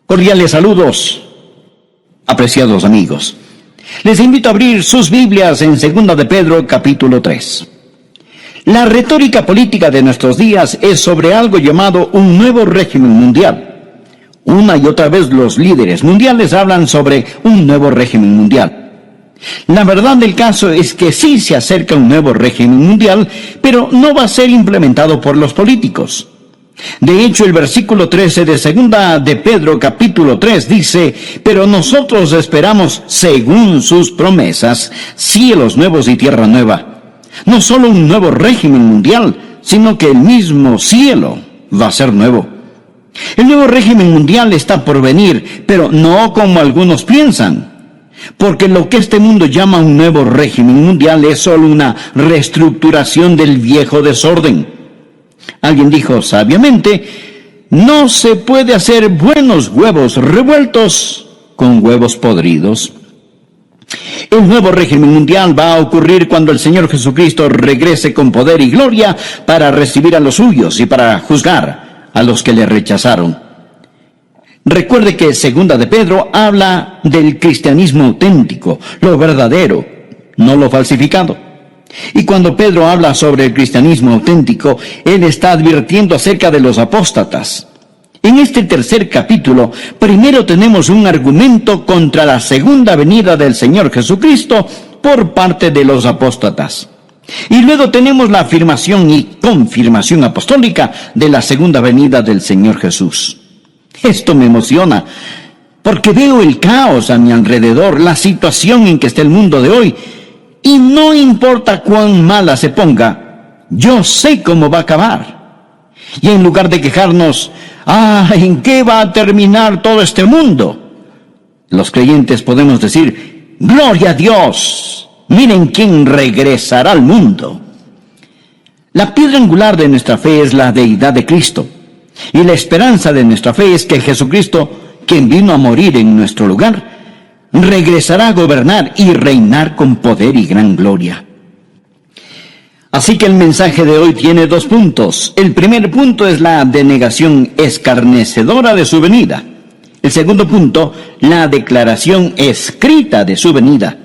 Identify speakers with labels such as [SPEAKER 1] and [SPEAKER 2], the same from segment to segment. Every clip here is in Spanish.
[SPEAKER 1] Cordiales saludos, apreciados amigos. Les invito a abrir sus Biblias en 2 de Pedro, capítulo 3. La retórica política de nuestros días es sobre algo llamado un nuevo régimen mundial. Una y otra vez los líderes mundiales hablan sobre un nuevo régimen mundial. La verdad del caso es que sí se acerca un nuevo régimen mundial, pero no va a ser implementado por los políticos. De hecho, el versículo 13 de 2 de Pedro capítulo 3 dice: pero nosotros esperamos, según sus promesas, cielos nuevos y tierra nueva. No solo un nuevo régimen mundial, sino que el mismo cielo va a ser nuevo. El nuevo régimen mundial está por venir, pero no como algunos piensan. Porque lo que este mundo llama un nuevo régimen mundial es solo una reestructuración del viejo desorden. Alguien dijo sabiamente: no se puede hacer buenos huevos revueltos con huevos podridos. El nuevo régimen mundial va a ocurrir cuando el Señor Jesucristo regrese con poder y gloria para recibir a los suyos y para juzgar a los que le rechazaron. Recuerde que 2 de Pedro habla del cristianismo auténtico, lo verdadero, no lo falsificado. Y cuando Pedro habla sobre el cristianismo auténtico, él está advirtiendo acerca de los apóstatas. En este tercer capítulo, primero tenemos un argumento contra la segunda venida del Señor Jesucristo por parte de los apóstatas. Y luego tenemos la afirmación y confirmación apostólica de la segunda venida del Señor Jesús. Esto me emociona, porque veo el caos a mi alrededor, la situación en que está el mundo de hoy. Y no importa cuán mala se ponga, yo sé cómo va a acabar. Y en lugar de quejarnos, ¿en qué va a terminar todo este mundo?, los creyentes podemos decir: ¡gloria a Dios! Miren quién regresará al mundo. La piedra angular de nuestra fe es la deidad de Cristo. Y la esperanza de nuestra fe es que Jesucristo, quien vino a morir en nuestro lugar, regresará a gobernar y reinar con poder y gran gloria. Así que el mensaje de hoy tiene 2 puntos. El primer punto es la denegación escarnecedora de su venida. El segundo punto, la declaración escrita de su venida.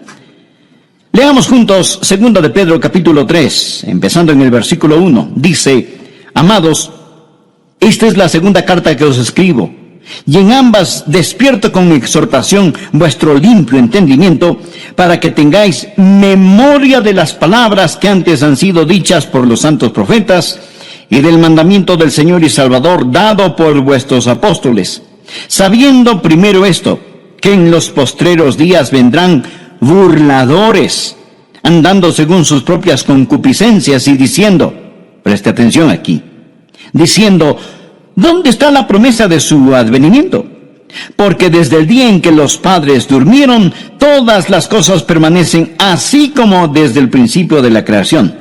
[SPEAKER 1] Leamos juntos 2 de Pedro capítulo 3, empezando en el versículo 1. Dice: amados, esta es la segunda carta que os escribo, y en ambas despierto con exhortación vuestro limpio entendimiento, para que tengáis memoria de las palabras que antes han sido dichas por los santos profetas, y del mandamiento del Señor y Salvador dado por vuestros apóstoles, sabiendo primero esto, que en los postreros días vendrán burladores, andando según sus propias concupiscencias y diciendo, preste atención aquí, diciendo: ¿dónde está la promesa de su advenimiento? Porque desde el día en que los padres durmieron, todas las cosas permanecen así como desde el principio de la creación.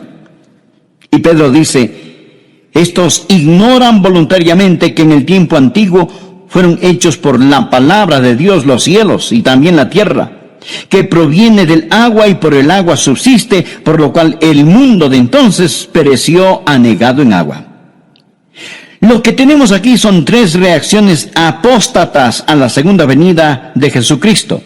[SPEAKER 1] Y Pedro dice: estos ignoran voluntariamente que en el tiempo antiguo fueron hechos por la palabra de Dios los cielos y también la tierra, que proviene del agua y por el agua subsiste, por lo cual el mundo de entonces pereció anegado en agua. Lo que tenemos aquí son 3 reacciones apóstatas a la segunda venida de Jesucristo.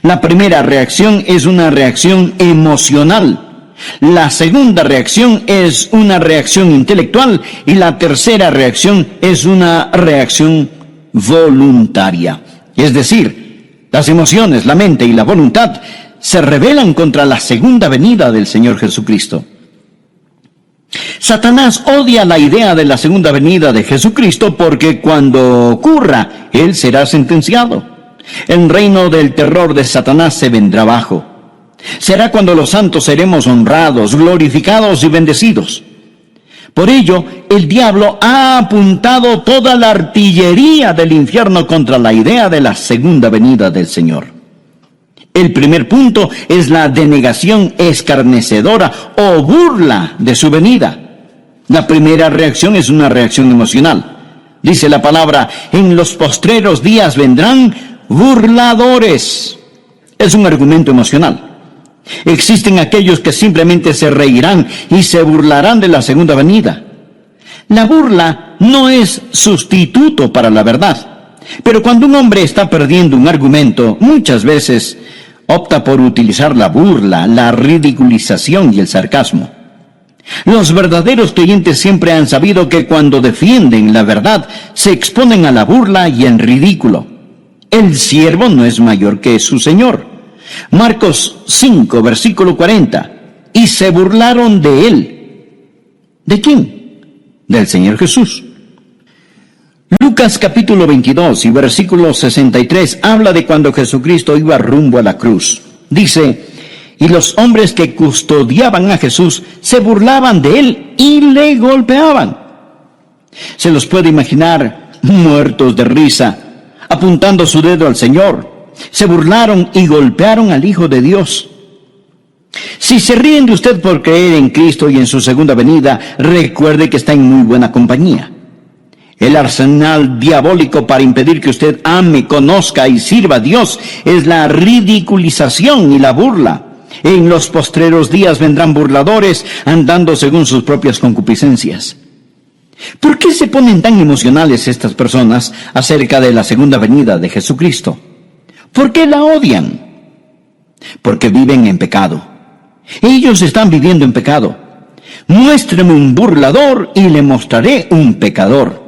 [SPEAKER 1] La primera reacción es una reacción emocional. La segunda reacción es una reacción intelectual. Y la tercera reacción es una reacción voluntaria. Es decir, las emociones, la mente y la voluntad se rebelan contra la segunda venida del Señor Jesucristo. Satanás odia la idea de la segunda venida de Jesucristo porque cuando ocurra, él será sentenciado. El reino del terror de Satanás se vendrá abajo. Será cuando los santos seremos honrados, glorificados y bendecidos. Por ello, el diablo ha apuntado toda la artillería del infierno contra la idea de la segunda venida del Señor. El primer punto es la denegación escarnecedora o burla de su venida. La primera reacción es una reacción emocional. Dice la palabra: en los postreros días vendrán burladores. Es un argumento emocional. Existen aquellos que simplemente se reirán y se burlarán de la segunda venida. La burla no es sustituto para la verdad. Pero cuando un hombre está perdiendo un argumento, muchas veces opta por utilizar la burla, la ridiculización y el sarcasmo. Los verdaderos creyentes siempre han sabido que cuando defienden la verdad, se exponen a la burla y al ridículo. El siervo no es mayor que su señor. Marcos 5, versículo 40. Y se burlaron de él. ¿De quién? Del Señor Jesús. Lucas capítulo 22 y versículo 63 habla de cuando Jesucristo iba rumbo a la cruz. Dice: y los hombres que custodiaban a Jesús se burlaban de él y le golpeaban. Se los puede imaginar muertos de risa, apuntando su dedo al Señor. Se burlaron y golpearon al Hijo de Dios. Si se ríen de usted por creer en Cristo y en su segunda venida, recuerde que está en muy buena compañía. El arsenal diabólico para impedir que usted ame, conozca y sirva a Dios es la ridiculización y la burla. En los postreros días vendrán burladores andando según sus propias concupiscencias. ¿Por qué se ponen tan emocionales estas personas acerca de la segunda venida de Jesucristo? ¿Por qué la odian? Porque viven en pecado. Ellos están viviendo en pecado. Muéstreme un burlador y le mostraré un pecador.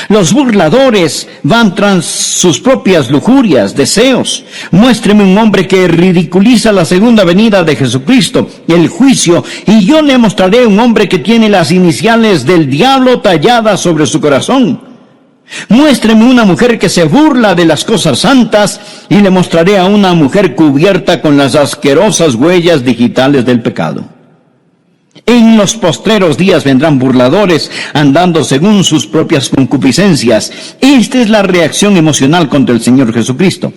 [SPEAKER 1] Los burladores van tras sus propias lujurias, deseos. Muéstreme un hombre que ridiculiza la segunda venida de Jesucristo, el juicio, y yo le mostraré un hombre que tiene las iniciales del diablo talladas sobre su corazón. Muéstreme una mujer que se burla de las cosas santas, y le mostraré a una mujer cubierta con las asquerosas huellas digitales del pecado. En los postreros días vendrán burladores andando según sus propias concupiscencias. Esta es la reacción emocional contra el Señor Jesucristo.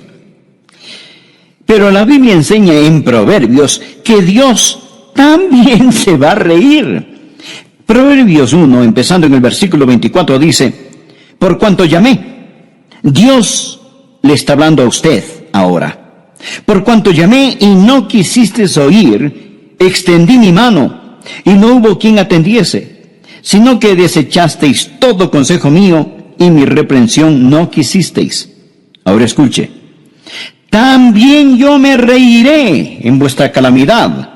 [SPEAKER 1] Pero la Biblia enseña en Proverbios que Dios también se va a reír. Proverbios 1, empezando en el versículo 24, dice: por cuanto llamé, Dios le está hablando a usted ahora. Por cuanto llamé y no quisisteis oír, extendí mi mano, y no hubo quien atendiese, sino que desechasteis todo consejo mío, y mi reprensión no quisisteis. Ahora escuche: también yo me reiré en vuestra calamidad,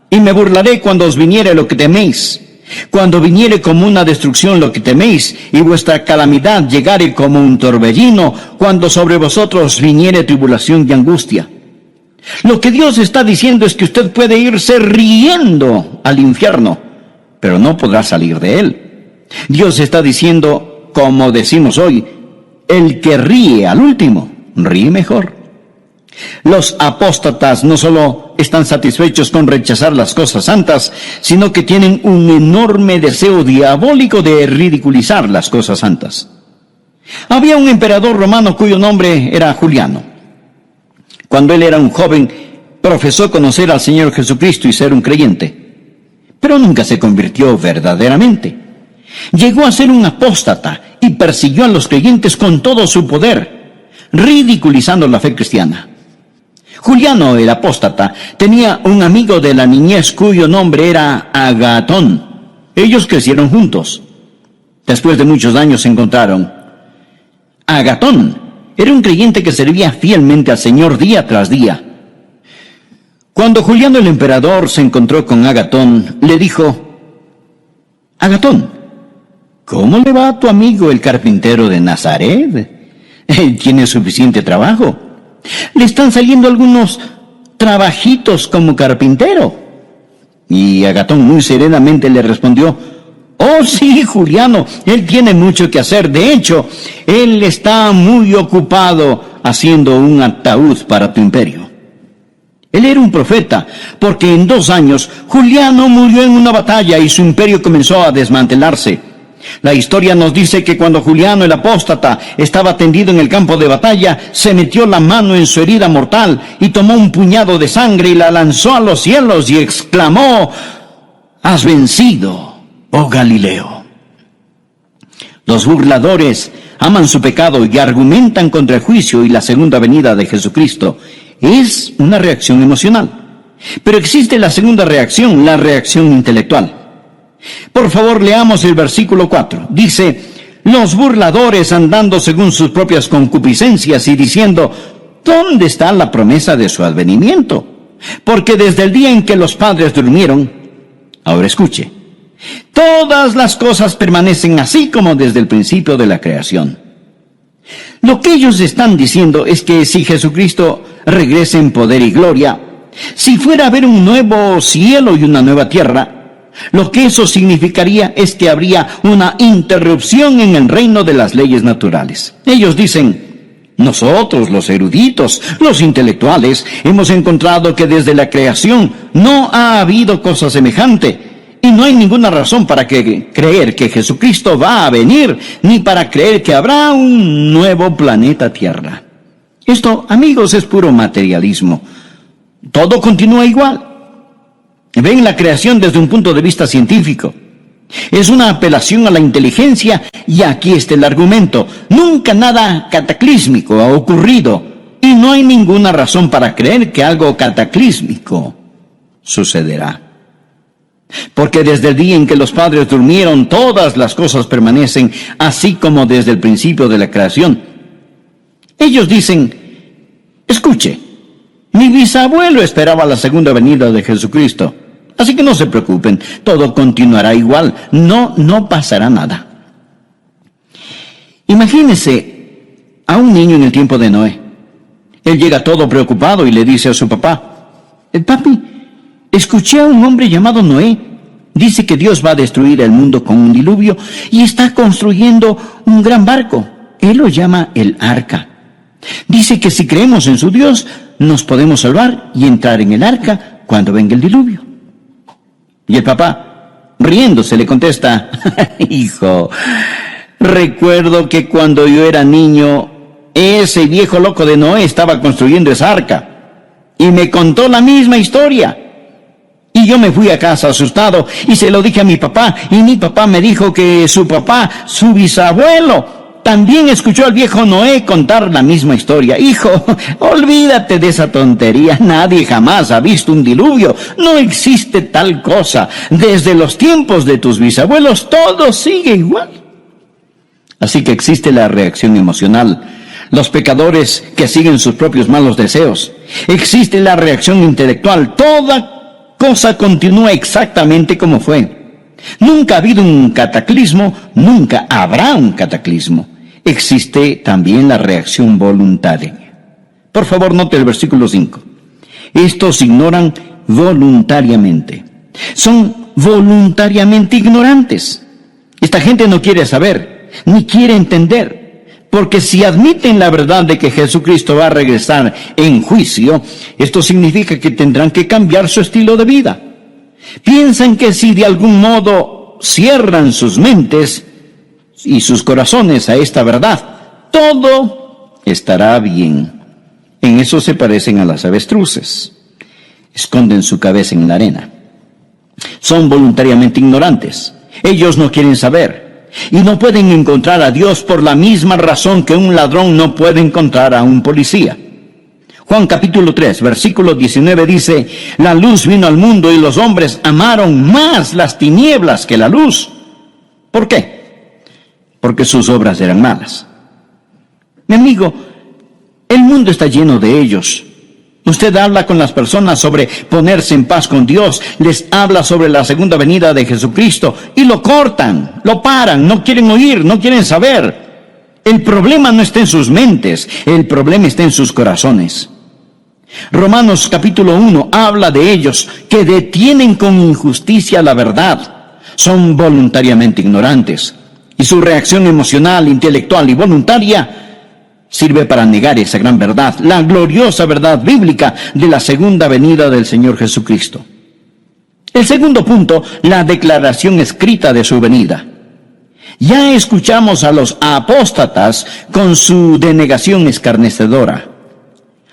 [SPEAKER 1] y me burlaré cuando os viniere lo que teméis. Cuando viniere como una destrucción lo que teméis, y vuestra calamidad llegare como un torbellino, cuando sobre vosotros viniere tribulación y angustia. Lo que Dios está diciendo es que usted puede irse riendo al infierno, pero no podrá salir de él. Dios está diciendo, como decimos hoy, el que ríe al último, ríe mejor. Los apóstatas no solo están satisfechos con rechazar las cosas santas, sino que tienen un enorme deseo diabólico de ridiculizar las cosas santas. Había un emperador romano cuyo nombre era Juliano. Cuando él era un joven, profesó conocer al Señor Jesucristo y ser un creyente, pero nunca se convirtió verdaderamente. Llegó a ser un apóstata y persiguió a los creyentes con todo su poder, ridiculizando la fe cristiana. Juliano, el apóstata, tenía un amigo de la niñez cuyo nombre era Agatón. Ellos crecieron juntos. Después de muchos años se encontraron. Agatón era un creyente que servía fielmente al Señor día tras día. Cuando Juliano el emperador se encontró con Agatón, le dijo: Agatón, ¿cómo le va a tu amigo el carpintero de Nazaret? Él tiene suficiente trabajo. Le están saliendo algunos trabajitos como carpintero. Y Agatón muy serenamente le respondió: oh sí, Juliano, él tiene mucho que hacer. De hecho, él está muy ocupado haciendo un ataúd para tu imperio. Él era un profeta, porque en 2 años Juliano murió en una batalla y su imperio comenzó a desmantelarse. La historia nos dice que cuando Juliano el apóstata estaba tendido en el campo de batalla, se metió la mano en su herida mortal y tomó un puñado de sangre y la lanzó a los cielos y exclamó: has vencido, oh Galileo. Los burladores aman su pecado y argumentan contra el juicio y la segunda venida de Jesucristo. Es una reacción emocional. Pero existe la segunda reacción, la reacción intelectual. Por favor, leamos el versículo 4. Dice: Los burladores andando según sus propias concupiscencias y diciendo, ¿dónde está la promesa de su advenimiento? Porque desde el día en que los padres durmieron, ahora escuche, todas las cosas permanecen así como desde el principio de la creación. Lo que ellos están diciendo es que si Jesucristo regresa en poder y gloria, si fuera a haber un nuevo cielo y una nueva tierra, lo que eso significaría es que habría una interrupción en el reino de las leyes naturales. Ellos dicen, nosotros, los eruditos, los intelectuales, hemos encontrado que desde la creación no ha habido cosa semejante. Y no hay ninguna razón para creer que Jesucristo va a venir, ni para creer que habrá un nuevo planeta Tierra. Esto, amigos, es puro materialismo. Todo continúa igual. Ven la creación desde un punto de vista científico. Es una apelación a la inteligencia y aquí está el argumento. Nunca nada cataclísmico ha ocurrido y no hay ninguna razón para creer que algo cataclísmico sucederá. Porque desde el día en que los padres durmieron, todas las cosas permanecen así como desde el principio de la creación. Ellos dicen, escuche, mi bisabuelo esperaba la segunda venida de Jesucristo, así que no se preocupen, todo continuará igual, no pasará nada. Imagínese a un niño en el tiempo de Noé. Él llega todo preocupado y le dice a su papá, papi, escuché a un hombre llamado Noé. Dice que Dios va a destruir el mundo con un diluvio y está construyendo un gran barco. Él lo llama el arca. Dice que si creemos en su Dios, nos podemos salvar y entrar en el arca cuando venga el diluvio. Y el papá, riéndose, le contesta, hijo, recuerdo que cuando yo era niño, ese viejo loco de Noé estaba construyendo esa arca y me contó la misma historia. Y yo me fui a casa asustado y se lo dije a mi papá, y mi papá me dijo que su papá, su bisabuelo, también escuchó al viejo Noé contar la misma historia. Hijo, olvídate de esa tontería, nadie jamás ha visto un diluvio, no existe tal cosa. Desde los tiempos de tus bisabuelos todo sigue igual. Así que existe la reacción emocional, los pecadores que siguen sus propios malos deseos. Existe la reacción intelectual, toda cosa continúa exactamente como fue. Nunca ha habido un cataclismo, nunca habrá un cataclismo. Existe también la reacción voluntaria. Por favor, note el versículo 5. Estos ignoran voluntariamente. Son voluntariamente ignorantes. Esta gente no quiere saber, ni quiere entender. Porque si admiten la verdad de que Jesucristo va a regresar en juicio, esto significa que tendrán que cambiar su estilo de vida. Piensan que si de algún modo cierran sus mentes y sus corazones a esta verdad, todo estará bien. En eso se parecen a las avestruces. Esconden su cabeza en la arena. Son voluntariamente ignorantes. Ellos no quieren saber. Y no pueden encontrar a Dios por la misma razón que un ladrón no puede encontrar a un policía. Juan capítulo 3, versículo 19 dice, la luz vino al mundo y los hombres amaron más las tinieblas que la luz. ¿Por qué? Porque sus obras eran malas. Mi amigo, el mundo está lleno de ellos. Usted habla con las personas sobre ponerse en paz con Dios, les habla sobre la segunda venida de Jesucristo y lo cortan, lo paran, no quieren oír, no quieren saber. El problema no está en sus mentes, el problema está en sus corazones. Romanos capítulo 1 habla de ellos que detienen con injusticia la verdad, son voluntariamente ignorantes y su reacción emocional, intelectual y voluntaria sirve para negar esa gran verdad, la gloriosa verdad bíblica de la segunda venida del Señor Jesucristo. El segundo punto, la declaración escrita de su venida. Ya escuchamos a los apóstatas con su denegación escarnecedora.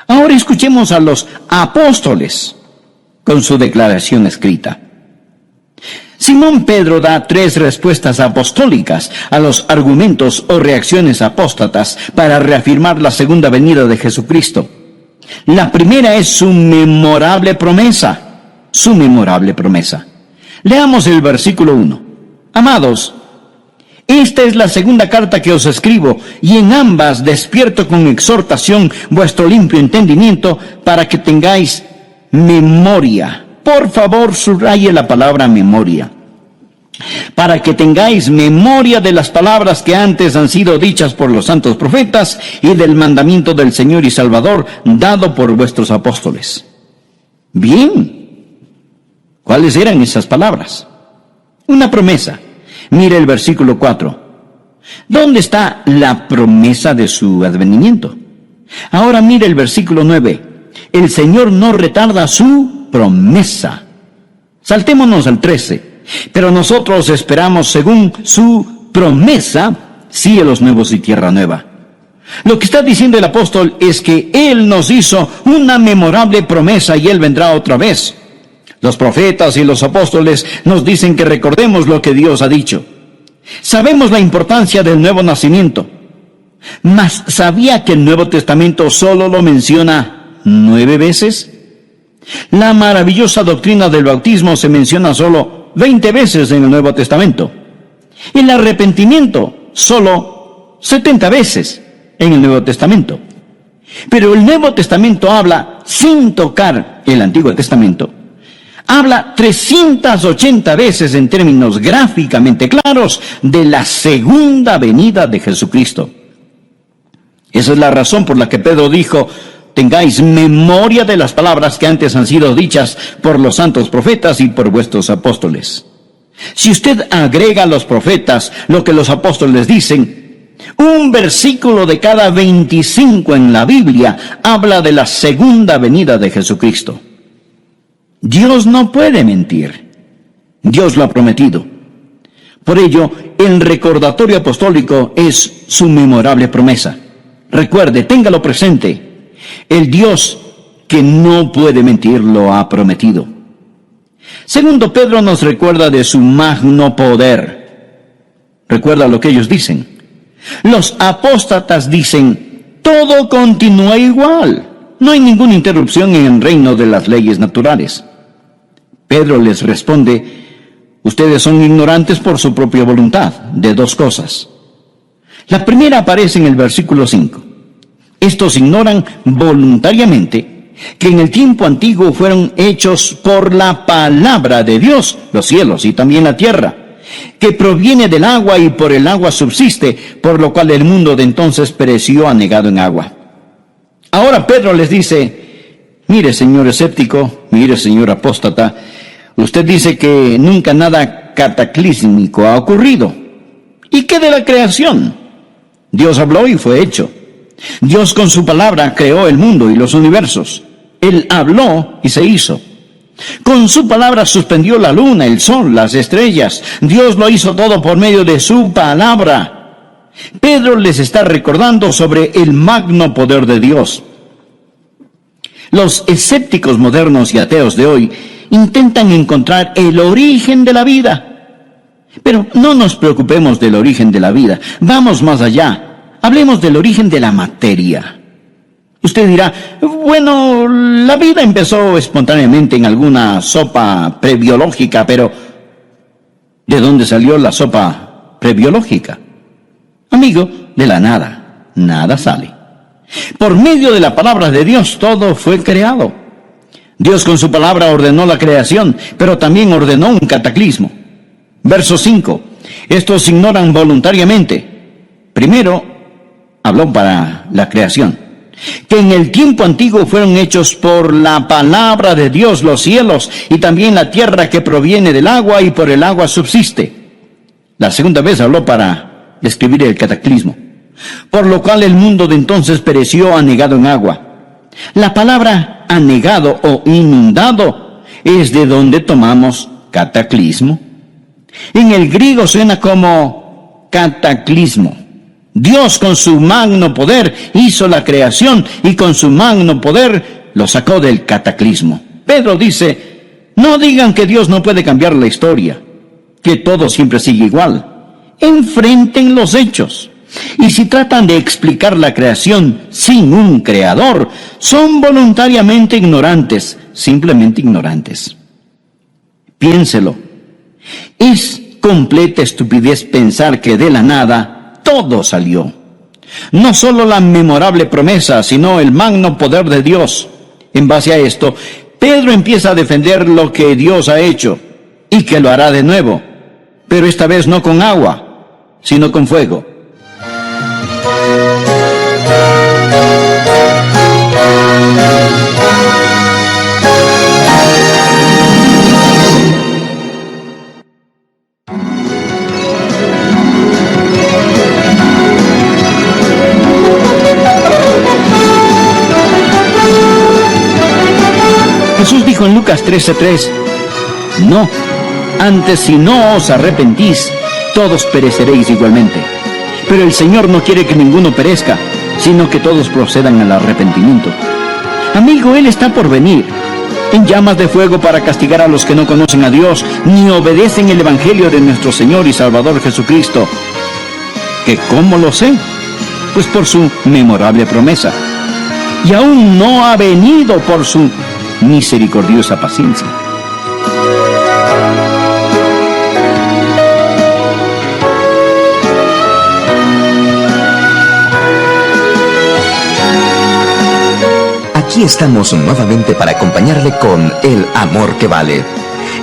[SPEAKER 1] Ahora escuchemos a los apóstoles con su declaración escrita. Simón Pedro da 3 respuestas apostólicas a los argumentos o reacciones apóstatas para reafirmar la segunda venida de Jesucristo. La primera es su memorable promesa. Leamos el versículo 1. Amados, Esta es la segunda carta que os escribo, y en ambas despierto con exhortación vuestro limpio entendimiento para que tengáis memoria. Por favor, subraye la palabra memoria. Para que tengáis memoria de las palabras que antes han sido dichas por los santos profetas y del mandamiento del Señor y Salvador dado por vuestros apóstoles. Bien, ¿cuáles eran esas palabras? Una promesa. Mire el versículo 4. ¿Dónde está la promesa de su advenimiento? Ahora mire el versículo 9. El Señor no retarda su promesa. Saltémonos al 13. Pero nosotros esperamos, según su promesa, cielos nuevos y tierra nueva. Lo que está diciendo el apóstol es que Él nos hizo una memorable promesa y Él vendrá otra vez. Los profetas y los apóstoles nos dicen que recordemos lo que Dios ha dicho. Sabemos la importancia del nuevo nacimiento, mas ¿sabía que el Nuevo Testamento solo lo menciona 9 veces? La maravillosa doctrina del bautismo se menciona solo 20 veces en el Nuevo Testamento. El arrepentimiento solo 70 veces en el Nuevo Testamento. Pero el Nuevo Testamento habla, sin tocar el Antiguo Testamento, habla 380 veces en términos gráficamente claros de la segunda venida de Jesucristo. Esa es la razón por la que Pedro dijo: tengáis memoria de las palabras que antes han sido dichas por los santos profetas y por vuestros apóstoles. Si usted agrega a los profetas lo que los apóstoles dicen, un versículo de cada 25 en la Biblia habla de la segunda venida de Jesucristo. Dios no puede mentir. Dios lo ha prometido. Por ello, el recordatorio apostólico es su memorable promesa. Recuerde, téngalo presente. El Dios que no puede mentir lo ha prometido. Segundo, Pedro nos recuerda de su magno poder. Recuerda lo que ellos dicen. Los apóstatas dicen: todo continúa igual. No hay ninguna interrupción en el reino de las leyes naturales. Pedro les responde: ustedes son ignorantes por su propia voluntad de 2 cosas. La primera aparece en el versículo 5. Estos ignoran voluntariamente que en el tiempo antiguo fueron hechos por la palabra de Dios los cielos y también la tierra, que proviene del agua y por el agua subsiste, por lo cual el mundo de entonces pereció anegado en agua. Ahora Pedro les dice: mire, señor escéptico, mire, señor apóstata, usted dice que nunca nada cataclísmico ha ocurrido. ¿Y qué de la creación? Dios habló y fue hecho. Dios con su palabra creó el mundo y los universos. Él habló y se hizo. Con su palabra suspendió la luna, el sol, las estrellas. Dios lo hizo todo por medio de su palabra. Pedro les está recordando sobre el magno poder de Dios. Los escépticos modernos y ateos de hoy intentan encontrar el origen de la vida. Pero no nos preocupemos del origen de la vida. Vamos más allá. Hablemos del origen de la materia. Usted dirá: bueno, la vida empezó espontáneamente en alguna sopa prebiológica, pero ¿de dónde salió la sopa prebiológica? Amigo, de la nada. Nada sale. Por medio de la palabra de Dios todo fue creado. Dios con su palabra ordenó la creación, pero también ordenó un cataclismo. Verso 5. Estos ignoran voluntariamente. Primero, habló para la creación, que en el tiempo antiguo fueron hechos por la palabra de Dios los cielos y también la tierra que proviene del agua y por el agua subsiste. La segunda vez habló para describir el cataclismo, por lo cual el mundo de entonces pereció anegado en agua. La palabra anegado o inundado es de donde tomamos cataclismo. En el griego suena como cataclismo. Dios con su magno poder hizo la creación y con su magno poder lo sacó del cataclismo. Pedro dice: no digan que Dios no puede cambiar la historia, que todo siempre sigue igual. Enfrenten los hechos. Y si tratan de explicar la creación sin un creador, son voluntariamente ignorantes, simplemente ignorantes. Piénselo. Es completa estupidez pensar que de la nada todo salió. No solo la memorable promesa, sino el magno poder de Dios. En base a esto, Pedro empieza a defender lo que Dios ha hecho y que lo hará de nuevo, pero esta vez no con agua, sino con fuego. Jesús dijo en Lucas 13:3, no, antes si no os arrepentís, todos pereceréis igualmente. Pero el Señor no quiere que ninguno perezca, sino que todos procedan al arrepentimiento. Amigo, Él está por venir, en llamas de fuego para castigar a los que no conocen a Dios, ni obedecen el Evangelio de nuestro Señor y Salvador Jesucristo. ¿Que cómo lo sé? Pues por su memorable promesa. Y aún no ha venido por su misericordiosa paciencia.
[SPEAKER 2] Aquí estamos nuevamente para acompañarle con El Amor que Vale.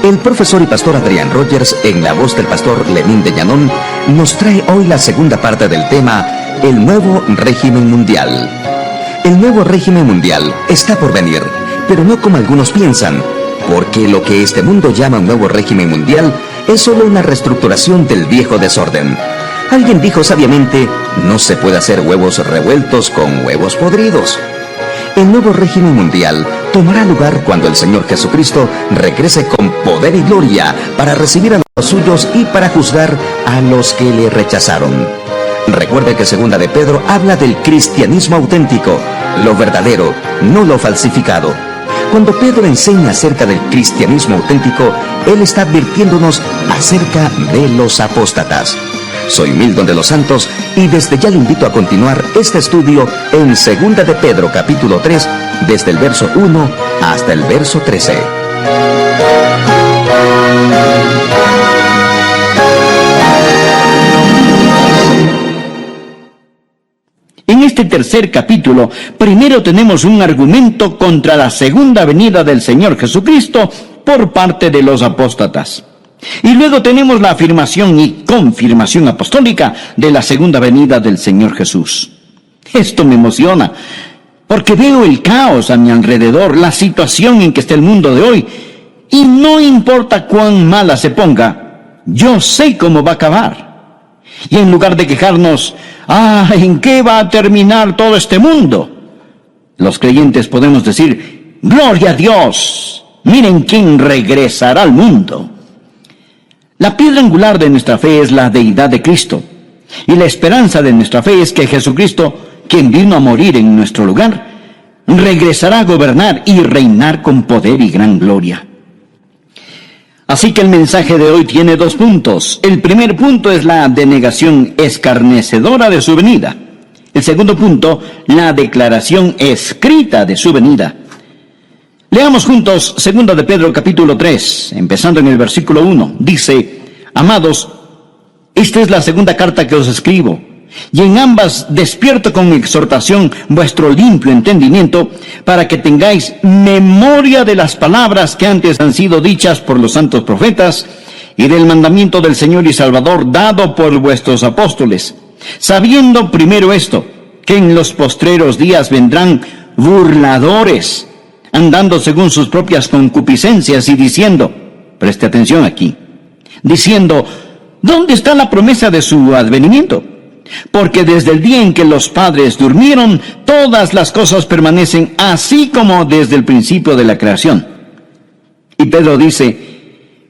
[SPEAKER 2] El profesor y pastor Adrián Rogers, en la voz del pastor Lenín de Llanón, nos trae hoy la segunda parte del tema El Nuevo Régimen Mundial. El nuevo régimen mundial está por venir, pero no como algunos piensan, porque lo que este mundo llama un nuevo régimen mundial es solo una reestructuración del viejo desorden. Alguien dijo sabiamente, no se puede hacer huevos revueltos con huevos podridos. El nuevo régimen mundial tomará lugar cuando el Señor Jesucristo regrese con poder y gloria para recibir a los suyos y para juzgar a los que le rechazaron. Recuerde que Segunda de Pedro habla del cristianismo auténtico, lo verdadero, no lo falsificado. Cuando Pedro enseña acerca del cristianismo auténtico, él está advirtiéndonos acerca de los apóstatas. Soy Milton de los Santos y desde ya le invito a continuar este estudio en Segunda de Pedro capítulo 3, desde el verso 1 hasta el verso 13.
[SPEAKER 1] En este tercer capítulo, primero tenemos un argumento contra la segunda venida del Señor Jesucristo por parte de los apóstatas. Y luego tenemos la afirmación y confirmación apostólica de la segunda venida del Señor Jesús. Esto me emociona, porque veo el caos a mi alrededor, la situación en que está el mundo de hoy, y no importa cuán mala se ponga, yo sé cómo va a acabar. Y en lugar de quejarnos, ¿en qué va a terminar todo este mundo?, los creyentes podemos decir, ¡gloria a Dios! Miren quién regresará al mundo. La piedra angular de nuestra fe es la deidad de Cristo. Y la esperanza de nuestra fe es que Jesucristo, quien vino a morir en nuestro lugar, regresará a gobernar y reinar con poder y gran gloria. Así que el mensaje de hoy tiene 2 puntos. El primer punto es la denegación escarnecedora de su venida. El segundo punto, la declaración escrita de su venida. Leamos juntos 2 de Pedro capítulo 3, empezando en el versículo 1. Dice, amados, esta es la segunda carta que os escribo, y en ambas despierto con exhortación vuestro limpio entendimiento, para que tengáis memoria de las palabras que antes han sido dichas por los santos profetas, y del mandamiento del Señor y Salvador dado por vuestros apóstoles, sabiendo primero esto, que en los postreros días vendrán burladores, andando según sus propias concupiscencias y diciendo, preste atención aquí, diciendo, ¿dónde está la promesa de su advenimiento? Porque desde el día en que los padres durmieron, todas las cosas permanecen así como desde el principio de la creación. Y Pedro dice,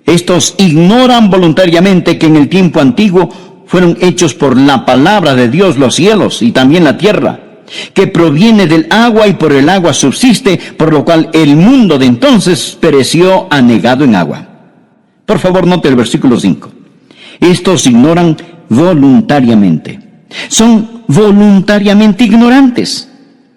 [SPEAKER 1] estos ignoran voluntariamente que en el tiempo antiguo fueron hechos por la palabra de Dios los cielos y también la tierra, que proviene del agua y por el agua subsiste, por lo cual el mundo de entonces pereció anegado en agua. Por favor, note el versículo 5. Estos ignoran voluntariamente. Son voluntariamente ignorantes.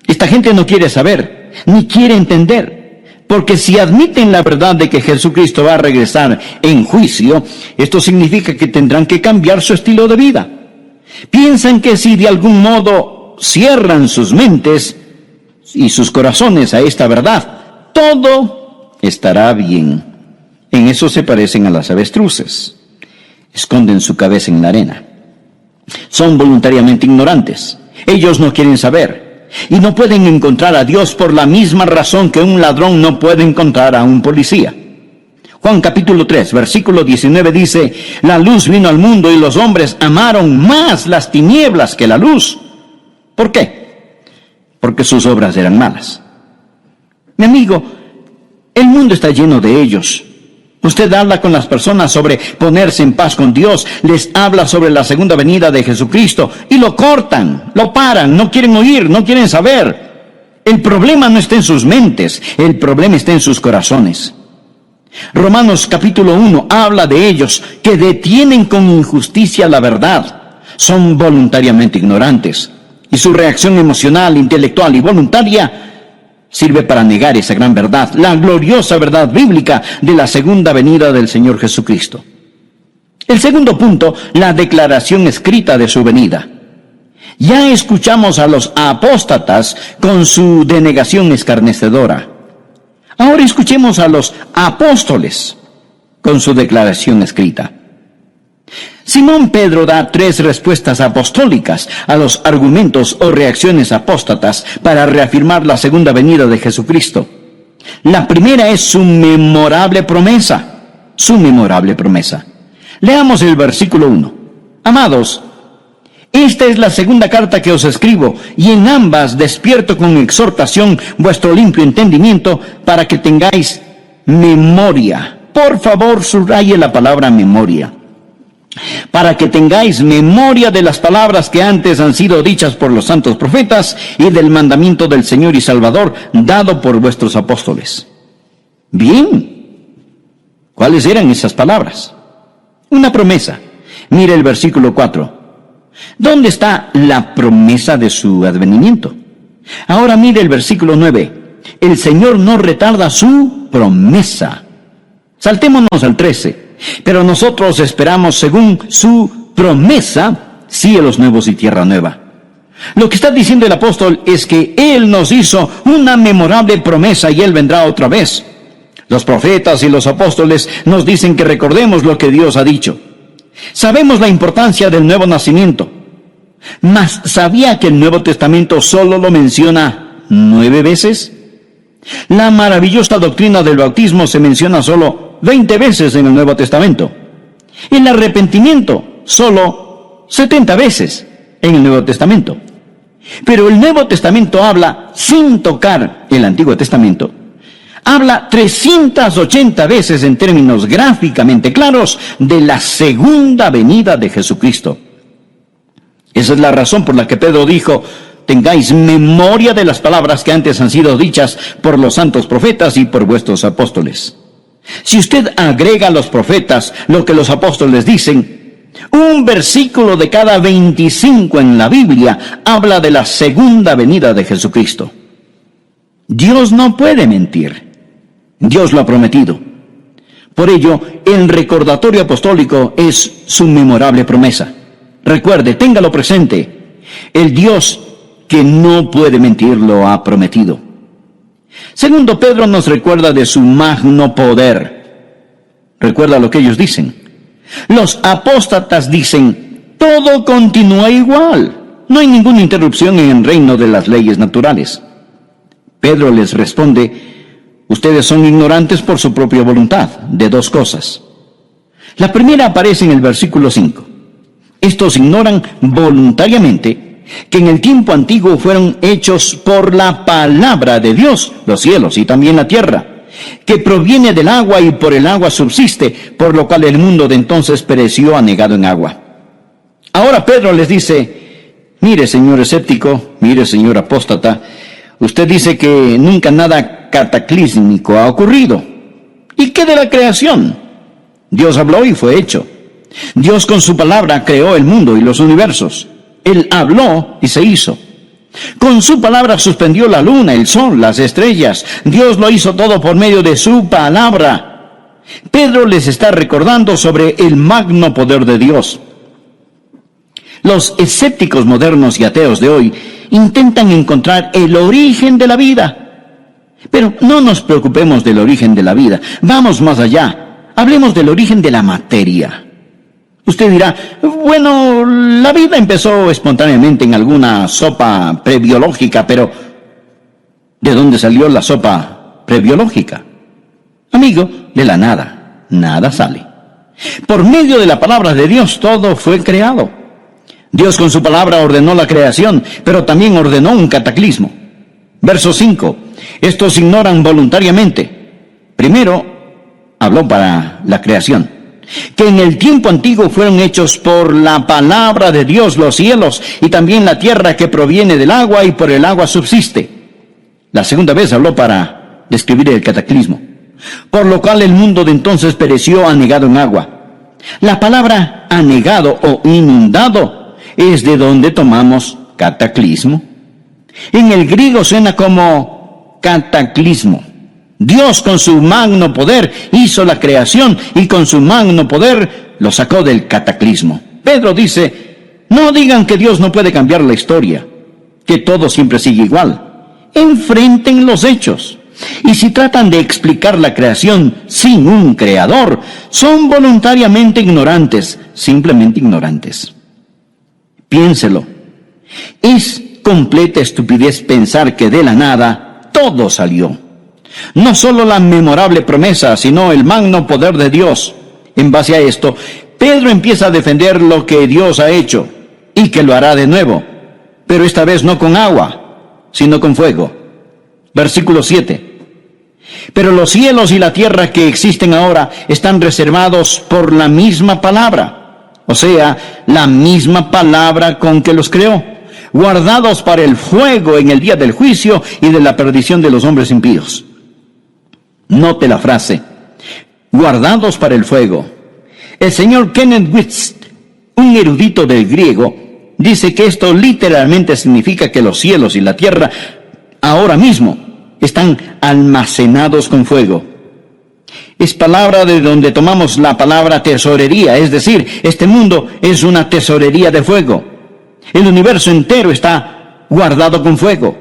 [SPEAKER 1] Esta gente no quiere saber, ni quiere entender. Porque si admiten la verdad de que Jesucristo va a regresar en juicio, esto significa que tendrán que cambiar su estilo de vida. Piensan que si de algún modo cierran sus mentes y sus corazones a esta verdad, todo estará bien. En eso se parecen a las avestruces. Esconden su cabeza en la arena. Son voluntariamente ignorantes. Ellos no quieren saber. Y no pueden encontrar a Dios por la misma razón que un ladrón no puede encontrar a un policía. Juan capítulo 3, versículo 19 dice: la luz vino al mundo y los hombres amaron más las tinieblas que la luz. ¿Por qué? Porque sus obras eran malas. Mi amigo, el mundo está lleno de ellos. Usted habla con las personas sobre ponerse en paz con Dios, les habla sobre la segunda venida de Jesucristo y lo cortan, lo paran, no quieren oír, no quieren saber. El problema no está en sus mentes, el problema está en sus corazones. Romanos capítulo 1 habla de ellos que detienen con injusticia la verdad, son voluntariamente ignorantes y su reacción emocional, intelectual y voluntaria sirve para negar esa gran verdad, la gloriosa verdad bíblica de la segunda venida del Señor Jesucristo. El segundo punto, la declaración escrita de su venida. Ya escuchamos a los apóstatas con su denegación escarnecedora. Ahora escuchemos a los apóstoles con su declaración escrita. Simón Pedro da 3 respuestas apostólicas a los argumentos o reacciones apóstatas para reafirmar la segunda venida de Jesucristo. La primera es su memorable promesa. Su memorable promesa. Leamos el versículo 1. Amados, esta es la segunda carta que os escribo, y en ambas despierto con exhortación vuestro limpio entendimiento para que tengáis memoria. Por favor, subraye la palabra memoria. Para que tengáis memoria de las palabras que antes han sido dichas por los santos profetas y del mandamiento del Señor y Salvador dado por vuestros apóstoles. Bien, ¿cuáles eran esas palabras? Una promesa. Mire el versículo 4. ¿Dónde está la promesa de su advenimiento? Ahora mire el versículo 9. El Señor no retarda su promesa. Saltémonos al 13. Pero nosotros esperamos, según su promesa, cielos nuevos y tierra nueva. Lo que está diciendo el apóstol es que Él nos hizo una memorable promesa y Él vendrá otra vez. Los profetas y los apóstoles nos dicen que recordemos lo que Dios ha dicho. Sabemos la importancia del nuevo nacimiento, mas ¿sabía que el Nuevo Testamento solo lo menciona 9 veces? La maravillosa doctrina del bautismo se menciona solo 20 veces en el Nuevo Testamento. El arrepentimiento solo 70 veces en el Nuevo Testamento. Pero el Nuevo Testamento habla, sin tocar el Antiguo Testamento, habla 380 veces en términos gráficamente claros de la segunda venida de Jesucristo. Esa es la razón por la que Pedro dijo: tengáis memoria de las palabras que antes han sido dichas por los santos profetas y por vuestros apóstoles. Si usted agrega a los profetas lo que los apóstoles dicen, un versículo de cada 25 en la Biblia habla de la segunda venida de Jesucristo. Dios no puede mentir. Dios lo ha prometido. Por ello, el recordatorio apostólico es su memorable promesa. Recuerde, téngalo presente. El Dios que no puede mentir lo ha prometido. Segundo, Pedro nos recuerda de su magno poder. Recuerda lo que ellos dicen. Los apóstatas dicen: todo continúa igual. No hay ninguna interrupción en el reino de las leyes naturales. Pedro les responde: ustedes son ignorantes por su propia voluntad de 2 cosas. La primera aparece en el versículo 5. Estos ignoran voluntariamente que en el tiempo antiguo fueron hechos por la palabra de Dios, los cielos y también la tierra, que proviene del agua y por el agua subsiste, por lo cual el mundo de entonces pereció anegado en agua. Ahora Pedro les dice: mire, señor escéptico, mire, señor apóstata, usted dice que nunca nada cataclísmico ha ocurrido. ¿Y qué de la creación? Dios habló y fue hecho. Dios con su palabra creó el mundo y los universos. Él habló y se hizo. Con su palabra suspendió la luna, el sol, las estrellas. Dios lo hizo todo por medio de su palabra. Pedro les está recordando sobre el magno poder de Dios. Los escépticos modernos y ateos de hoy intentan encontrar el origen de la vida. Pero no nos preocupemos del origen de la vida. Vamos más allá. Hablemos del origen de la materia. Usted dirá, bueno, la vida empezó espontáneamente en alguna sopa prebiológica, pero ¿de dónde salió la sopa prebiológica? Amigo, de la nada. Nada sale. Por medio de la palabra de Dios todo fue creado. Dios con su palabra ordenó la creación, pero también ordenó un cataclismo. Verso 5. Estos ignoran voluntariamente. Primero, habló para la creación. Que en el tiempo antiguo fueron hechos por la palabra de Dios los cielos y también la tierra que proviene del agua y por el agua subsiste. La segunda vez habló para describir el cataclismo. Por lo cual el mundo de entonces pereció anegado en agua. La palabra anegado o inundado es de donde tomamos cataclismo. En el griego suena como cataclismo. Dios con su magno poder hizo la creación y con su magno poder lo sacó del cataclismo. Pedro dice, no digan que Dios no puede cambiar la historia, que todo siempre sigue igual. Enfrenten los hechos. Y si tratan de explicar la creación sin un creador, son voluntariamente ignorantes, simplemente ignorantes. Piénselo. Es completa estupidez pensar que de la nada todo salió. No solo la memorable promesa, sino el magno poder de Dios. En base a esto, Pedro empieza a defender lo que Dios ha hecho y que lo hará de nuevo, pero esta vez no con agua, sino con fuego. Versículo 7. Pero los cielos y la tierra que existen ahora están reservados por la misma palabra, o sea, la misma palabra con que los creó, guardados para el fuego en el día del juicio y de la perdición de los hombres impíos. Note la frase, guardados para el fuego. El señor Kenneth Wuest, un erudito del griego, dice que esto literalmente significa que los cielos y la tierra ahora mismo están almacenados con fuego. Es palabra de donde tomamos la palabra tesorería, es decir, este mundo es una tesorería de fuego. El universo entero está guardado con fuego.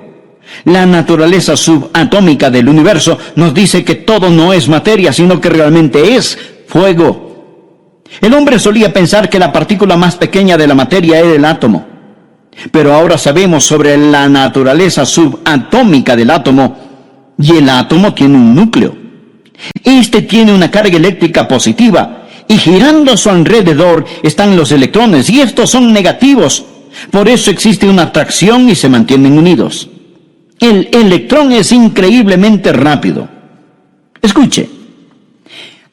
[SPEAKER 1] La naturaleza subatómica del universo nos dice que todo no es materia, sino que realmente es fuego. El hombre solía pensar que la partícula más pequeña de la materia era el átomo. Pero ahora sabemos sobre la naturaleza subatómica del átomo, y el átomo tiene un núcleo. Este tiene una carga eléctrica positiva, y girando a su alrededor están los electrones, y estos son negativos. Por eso existe una atracción y se mantienen unidos. El electrón es increíblemente rápido. Escuche,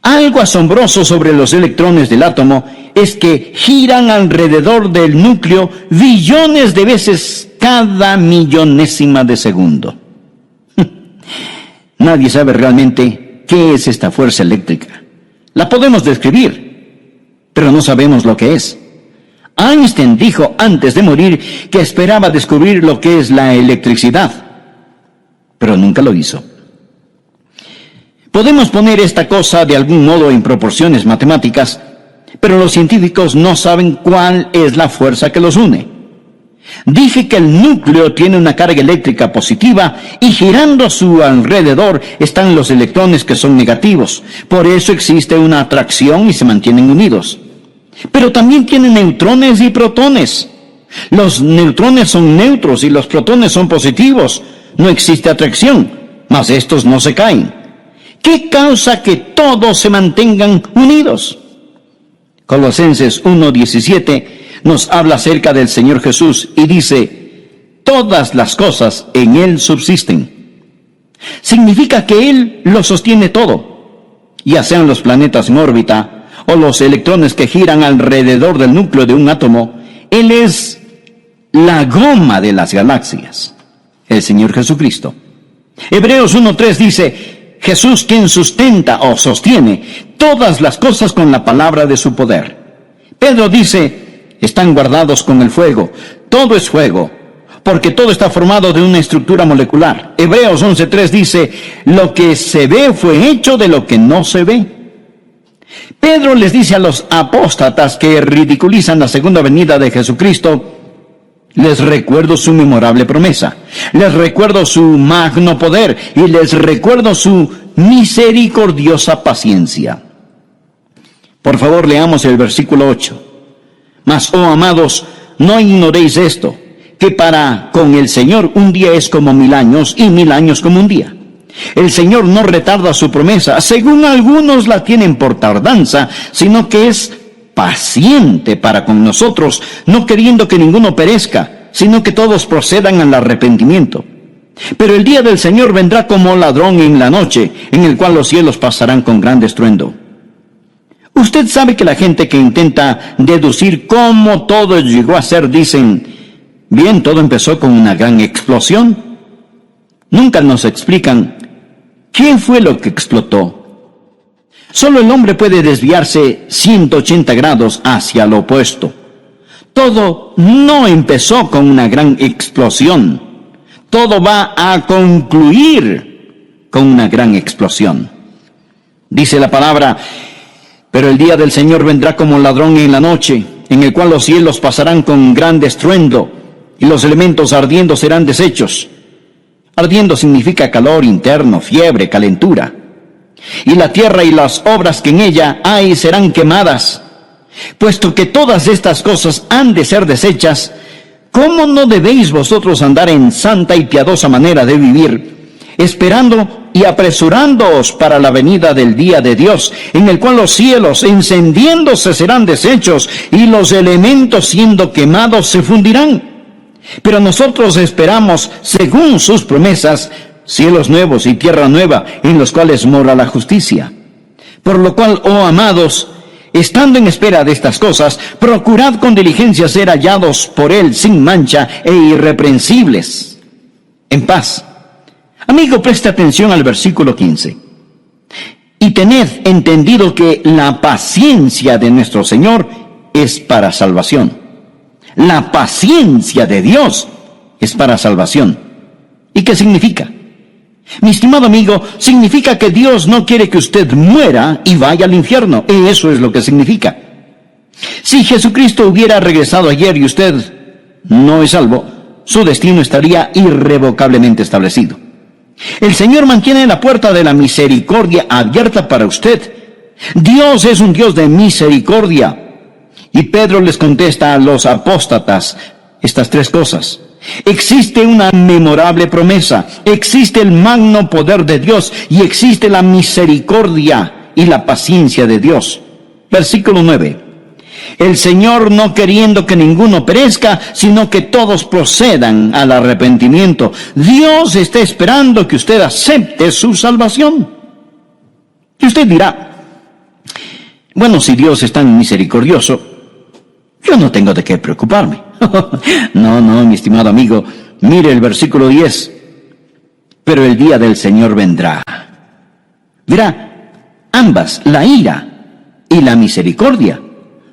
[SPEAKER 1] algo asombroso sobre los electrones del átomo es que giran alrededor del núcleo billones de veces cada millonésima de segundo. Nadie sabe realmente qué es esta fuerza eléctrica. La podemos describir, pero no sabemos lo que es. Einstein dijo antes de morir que esperaba descubrir lo que es la electricidad, pero nunca lo hizo. Podemos poner esta cosa de algún modo en proporciones matemáticas, pero los científicos no saben cuál es la fuerza que los une. Dije que el núcleo tiene una carga eléctrica positiva y girando a su alrededor están los electrones que son negativos. Por eso existe una atracción y se mantienen unidos. Pero también tiene neutrones y protones. Los neutrones son neutros y los protones son positivos. No existe atracción, mas estos no se caen. ¿Qué causa que todos se mantengan unidos? Colosenses 1:17 nos habla acerca del Señor Jesús y dice, todas las cosas en Él subsisten. Significa que Él lo sostiene todo, ya sean los planetas en órbita o los electrones que giran alrededor del núcleo de un átomo. Él es la goma de las galaxias, el Señor Jesucristo. Hebreos 1:3 dice, Jesús quien sustenta o sostiene todas las cosas con la palabra de su poder. Pedro dice, están guardados con el fuego. Todo es fuego. porque todo está formado de una estructura molecular. Hebreos 11:3 dice, lo que se ve fue hecho de lo que no se ve. Pedro les dice a los apóstatas que ridiculizan la segunda venida de Jesucristo, les recuerdo su memorable promesa, les recuerdo su magno poder y les recuerdo su misericordiosa paciencia. Por favor, leamos el versículo 8. Mas, oh amados, no ignoréis esto, que para con el Señor un día es como 1000 años y 1000 años como un día. El Señor no retarda su promesa, según algunos la tienen por tardanza, sino que es paciente para con nosotros, no queriendo que ninguno perezca, sino que todos procedan al arrepentimiento. Pero el día del Señor vendrá como ladrón en la noche, en el cual los cielos pasarán con gran estruendo. Usted sabe que la gente que intenta deducir cómo todo llegó a ser, dicen, bien, todo empezó con una gran explosión. Nunca nos explican qué fue lo que explotó. Solo el hombre puede desviarse 180 grados hacia lo opuesto. Todo no empezó con una gran explosión. Todo va a concluir con una gran explosión. Dice la palabra, pero el día del Señor vendrá como ladrón en la noche, en el cual los cielos pasarán con gran estruendo, y los elementos ardiendo serán deshechos. Ardiendo significa calor interno, fiebre, calentura. Y la tierra y las obras que en ella hay serán quemadas. Puesto que todas estas cosas han de ser deshechas, ¿cómo no debéis vosotros andar en santa y piadosa manera de vivir, esperando y apresurándoos para la venida del día de Dios, en el cual los cielos encendiéndose serán deshechos y los elementos siendo quemados se fundirán? Pero nosotros esperamos, según sus promesas, cielos nuevos y tierra nueva, en los cuales mora la justicia. Por lo cual, oh amados, estando en espera de estas cosas, procurad con diligencia ser hallados por Él sin mancha e irreprensibles, en paz. Amigo, preste atención al versículo 15. Y tened entendido que la paciencia de nuestro Señor es para salvación. La paciencia de Dios es para salvación. ¿Y qué significa? Mi estimado amigo, significa que Dios no quiere que usted muera y vaya al infierno. Eso es lo que significa. Si Jesucristo hubiera regresado ayer y usted no es salvo, su destino estaría irrevocablemente establecido. El Señor mantiene la puerta de la misericordia abierta para usted. Dios es un Dios de misericordia. Y Pedro les contesta a los apóstatas estas tres cosas. Existe una memorable promesa, existe el magno poder de Dios y existe la misericordia y la paciencia de Dios. Versículo 9. El Señor no queriendo que ninguno perezca, sino que todos procedan al arrepentimiento. Dios está esperando que usted acepte su salvación. Y usted dirá, bueno, si Dios es tan misericordioso, yo no tengo de qué preocuparme. No, mi estimado amigo, mire el versículo 10. Pero el día del Señor vendrá. Verá, ambas, la ira y la misericordia,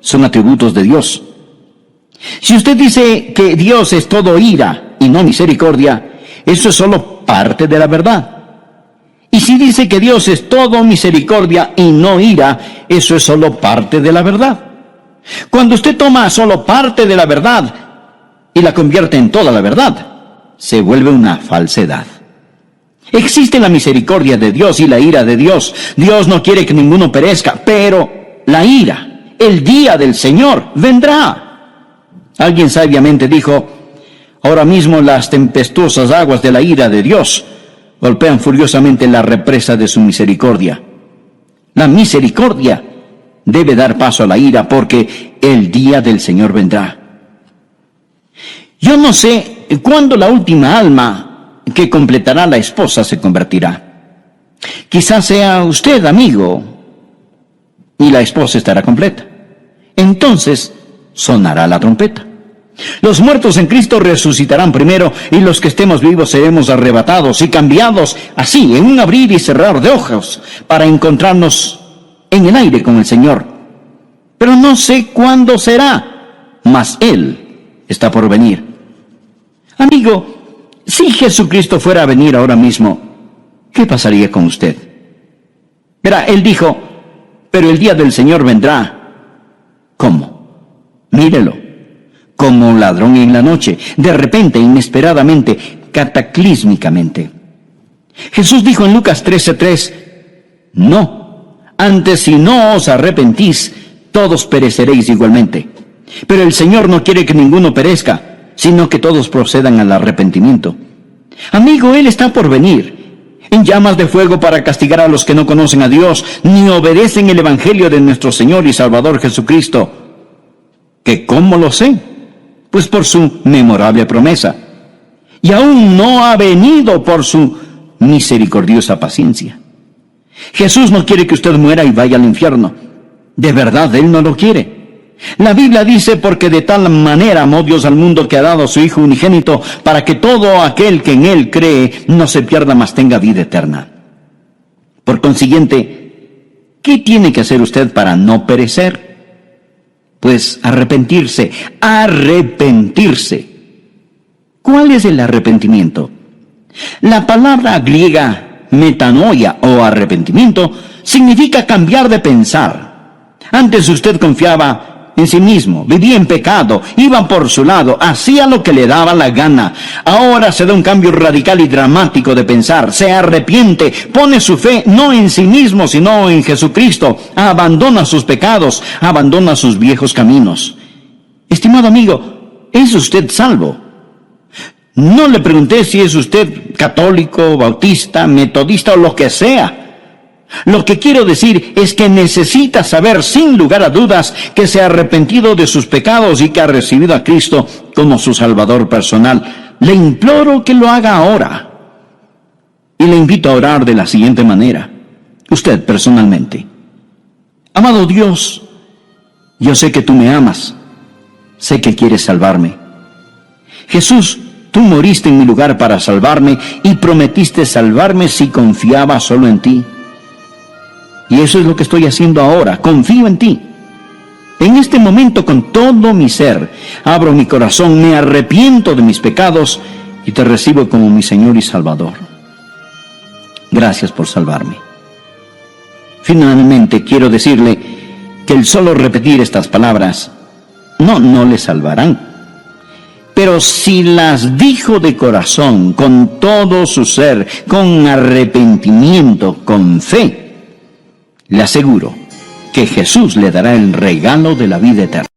[SPEAKER 1] son atributos de Dios. Si usted dice que Dios es todo ira y no misericordia, eso es solo parte de la verdad. Y si dice que Dios es todo misericordia y no ira, eso es solo parte de la verdad. Cuando usted toma solo parte de la verdad y la convierte en toda la verdad, se vuelve una falsedad. Existe la misericordia de Dios y la ira de Dios. Dios no quiere que ninguno perezca, pero la ira, el día del Señor, vendrá. Alguien sabiamente dijo, ahora mismo las tempestuosas aguas de la ira de Dios golpean furiosamente la represa de su misericordia. La misericordia debe dar paso a la ira porque el día del Señor vendrá. Yo no sé cuándo la última alma que completará la esposa se convertirá. Quizás sea usted, amigo, y la esposa estará completa. Entonces sonará la trompeta. Los muertos en Cristo resucitarán primero y los que estemos vivos seremos arrebatados y cambiados así en un abrir y cerrar de ojos para encontrarnos en el aire con el Señor. Pero no sé cuándo será, mas Él está por venir. Amigo, si Jesucristo fuera a venir ahora mismo, ¿qué pasaría con usted? Verá, Él dijo, pero el día del Señor vendrá. ¿Cómo? Mírelo, como un ladrón en la noche, de repente, inesperadamente, cataclísmicamente. Jesús dijo en Lucas 13:3, no, antes si no os arrepentís, todos pereceréis igualmente. Pero el Señor no quiere que ninguno perezca, sino que todos procedan al arrepentimiento. Amigo, Él está por venir, en llamas de fuego para castigar a los que no conocen a Dios, ni obedecen el Evangelio de nuestro Señor y Salvador Jesucristo. ¿Que cómo lo sé? Pues por su memorable promesa. Y aún no ha venido por su misericordiosa paciencia. Jesús no quiere que usted muera y vaya al infierno. De verdad, Él no lo quiere. La Biblia dice, porque de tal manera amó Dios al mundo que ha dado a su Hijo unigénito, para que todo aquel que en Él cree no se pierda, mas tenga vida eterna. Por consiguiente, ¿qué tiene que hacer usted para no perecer? Pues arrepentirse. ¿Cuál es el arrepentimiento? La palabra griega metanoia o arrepentimiento significa cambiar de pensar. Antes usted confiaba en sí mismo, vivía en pecado, iba por su lado, hacía lo que le daba la gana. Ahora se da un cambio radical y dramático de pensar, se arrepiente, pone su fe no en sí mismo, sino en Jesucristo, abandona sus pecados, abandona sus viejos caminos. Estimado amigo, ¿es usted salvo? No le pregunté si es usted católico, bautista, metodista o lo que sea. Lo que quiero decir es que necesita saber sin lugar a dudas que se ha arrepentido de sus pecados y que ha recibido a Cristo como su Salvador personal. Le imploro que lo haga ahora. Y le invito a orar de la siguiente manera. Usted personalmente. Amado Dios, yo sé que tú me amas. Sé que quieres salvarme. Jesús, tú moriste en mi lugar para salvarme y prometiste salvarme si confiaba solo en ti. Y eso es lo que estoy haciendo ahora. Confío en ti. En este momento, con todo mi ser, abro mi corazón, me arrepiento de mis pecados y te recibo como mi Señor y Salvador. Gracias por salvarme. Finalmente, quiero decirle que el solo repetir estas palabras no le salvarán. Pero si las dijo de corazón, con todo su ser, con arrepentimiento, con fe, le aseguro que Jesús le dará el regalo de la vida eterna.